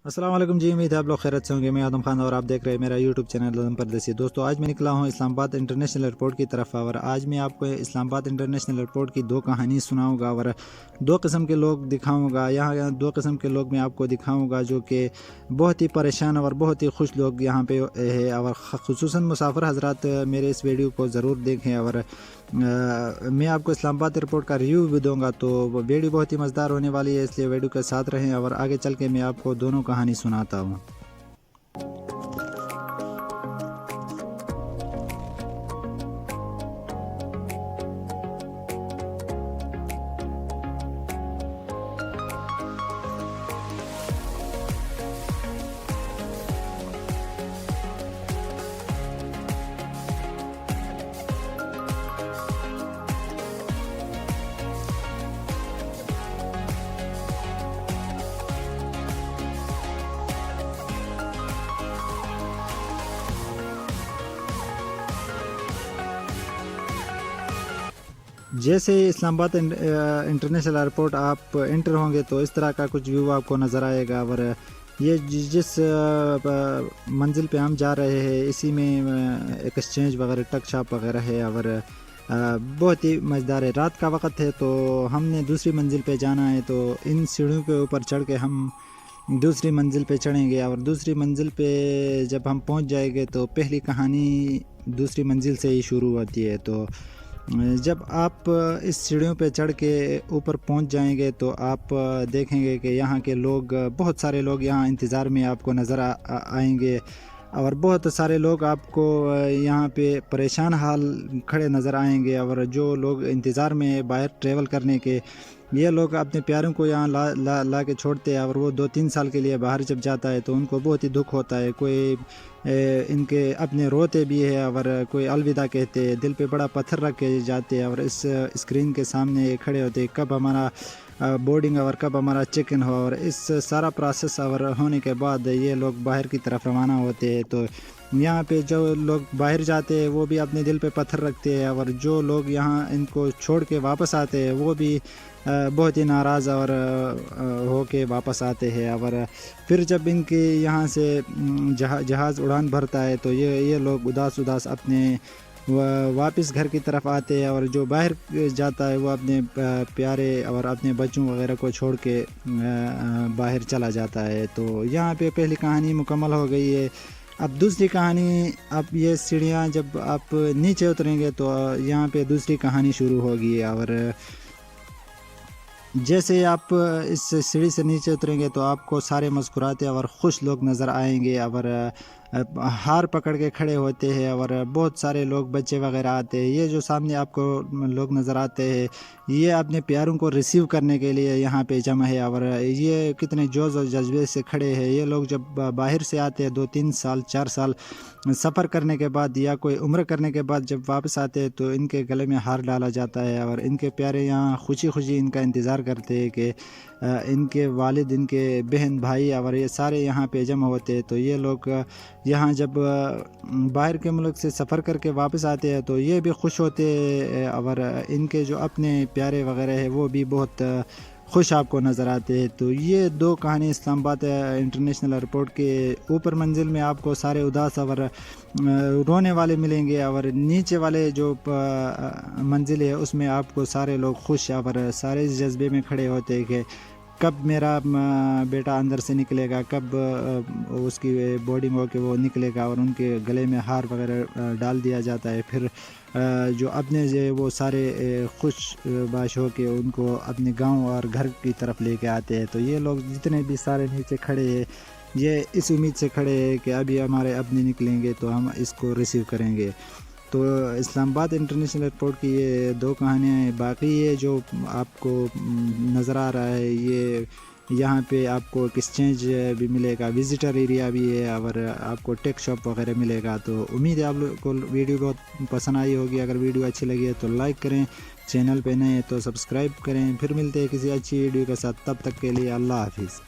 अस्सलाम वालेकुम जी, उम्मीद है आप लोग खैरियत से होंगे। मैं आदम खान और आप देख रहे हैं मेरा यूट्यूब चैनल आदम परदेसी। दोस्तों, आज मैं निकला हूँ इस्लामाबाद इंटरनेशनल एयरपोर्ट की तरफ और आज मैं आपको इस्लामाबाद इंटरनेशनल एयरपोर्ट की दो कहानी सुनाऊंगा और दो किस्म के लोग दिखाऊंगा। यहाँ दो किस्म के लोग मैं आपको दिखाऊंगा जो कि बहुत ही परेशान और बहुत ही खुश लोग यहाँ पे है। और खुसूसन मुसाफिर हजरात मेरे इस वीडियो को ज़रूर देखें और मैं आपको इस्लामाबाद एयरपोर्ट का रिव्यू भी दूंगा, तो वीडियो बहुत ही मज़ेदार होने वाली है, इसलिए वीडियो के साथ रहें और आगे चल के मैं आपको दोनों कहानी सुनाता हूँ। जैसे इस्लामाबाद इंटरनेशनल एयरपोर्ट आप इंटर होंगे तो इस तरह का कुछ व्यू आपको नज़र आएगा। और ये जिस मंजिल पे हम जा रहे हैं इसी में एक्सचेंज वगैरह टक शॉप वगैरह है और बहुत ही मज़ेदार है। रात का वक्त है तो हमने दूसरी मंजिल पे जाना है, तो इन सीढ़ियों के ऊपर चढ़ के हम दूसरी मंजिल पे चढ़ेंगे और दूसरी मंजिल पे जब हम पहुंच जाएंगे तो पहली कहानी दूसरी मंजिल से ही शुरू होती है। तो जब आप इस सीढ़ियों पे चढ़ के ऊपर पहुंच जाएंगे तो आप देखेंगे कि यहाँ के लोग, बहुत सारे लोग यहाँ इंतज़ार में आपको नज़र आएंगे और बहुत सारे लोग आपको यहाँ पे परेशान हाल खड़े नज़र आएंगे। और जो लोग इंतज़ार में बाहर ट्रैवल करने के, ये लोग अपने प्यारों को यहाँ ला के छोड़ते हैं और वो 2-3 साल के लिए बाहर जब जाता है तो उनको बहुत ही दुख होता है। कोई इनके अपने रोते भी है और कोई अलविदा कहते हैं, दिल पे बड़ा पत्थर रख के जाते हैं और इस स्क्रीन के सामने खड़े होते हैं कब हमारा बोर्डिंग और कब हमारा चेक इन हो। और इस सारा प्रोसेस और होने के बाद ये लोग बाहर की तरफ रवाना होते हैं। तो यहाँ पे जो लोग बाहर जाते हैं वो भी अपने दिल पे पत्थर रखते हैं और जो लोग यहाँ इनको छोड़ के वापस आते हैं वो भी बहुत ही नाराज़ और हो के वापस आते हैं। और फिर जब इनके यहाँ से जहाज़ उड़ान भरता है तो ये लोग उदास अपने वापस घर की तरफ आते हैं और जो बाहर जाता है वो अपने प्यारे और अपने बच्चों वगैरह को छोड़ के बाहर चला जाता है। तो यहाँ पे पहली कहानी मुकम्मल हो गई है। अब दूसरी कहानी, अब ये सीढ़ियाँ जब आप नीचे उतरेंगे तो यहाँ पे दूसरी कहानी शुरू होगी। और जैसे आप इस सीढ़ी से नीचे उतरेंगे तो आपको सारे मुस्कुराते और खुश लोग नज़र आएंगे और हार पकड़ के खड़े होते हैं और बहुत सारे लोग, बच्चे वगैरह आते हैं। ये जो सामने आपको लोग नज़र आते हैं ये अपने प्यारों को रिसीव करने के लिए यहाँ पे जमा है और ये कितने जोश और जज्बे से खड़े हैं। ये लोग जब बाहर से आते हैं 2-3 साल 4 साल सफ़र करने के बाद या कोई उम्र करने के बाद जब वापस आते हैं तो इनके गले में हार डाला जाता है और इनके प्यारे यहाँ खुशी खुशी इनका इंतज़ार करते हैं कि इनके वालिद, इनके बहन भाई और ये सारे यहाँ पे जमा होते हैं। तो ये लोग यहाँ जब बाहर के मुल्क से सफ़र करके वापस आते हैं तो ये भी खुश होते हैं और इनके जो अपने प्यारे वगैरह है वो भी बहुत खुश आपको नज़र आते हैं। तो ये दो कहानी इस्लामाबाद इंटरनेशनल एयरपोर्ट के ऊपर मंजिल में आपको सारे उदास और रोने वाले मिलेंगे और नीचे वाले जो मंजिल है उसमें आपको सारे लोग खुश और सारे इस जज्बे में खड़े होते हैं कि कब मेरा बेटा अंदर से निकलेगा, कब उसकी बोर्डिंग हो के वो निकलेगा और उनके गले में हार वगैरह डाल दिया जाता है। फिर जो अपने से वो सारे खुश बाश हो के उनको अपने गांव और घर की तरफ लेके आते हैं। तो ये लोग जितने भी सारे नीचे खड़े हैं ये इस उम्मीद से खड़े हैं कि अभी हमारे अपने निकलेंगे तो हम इसको रिसीव करेंगे। तो इस्लामाबाद इंटरनेशनल एयरपोर्ट की ये दो कहानियाँ हैं। बाकी ये जो आपको नज़र आ रहा है ये यहाँ पे आपको एक्सचेंज भी मिलेगा, विज़िटर एरिया भी है और आपको टेक शॉप वगैरह मिलेगा। तो उम्मीद है आप लोग को वीडियो बहुत पसंद आई होगी। अगर वीडियो अच्छी लगी है तो लाइक करें, चैनल पे नए हैं तो सब्सक्राइब करें। फिर मिलते हैं किसी अच्छी वीडियो के साथ, तब तक के लिए अल्लाह हाफिज़।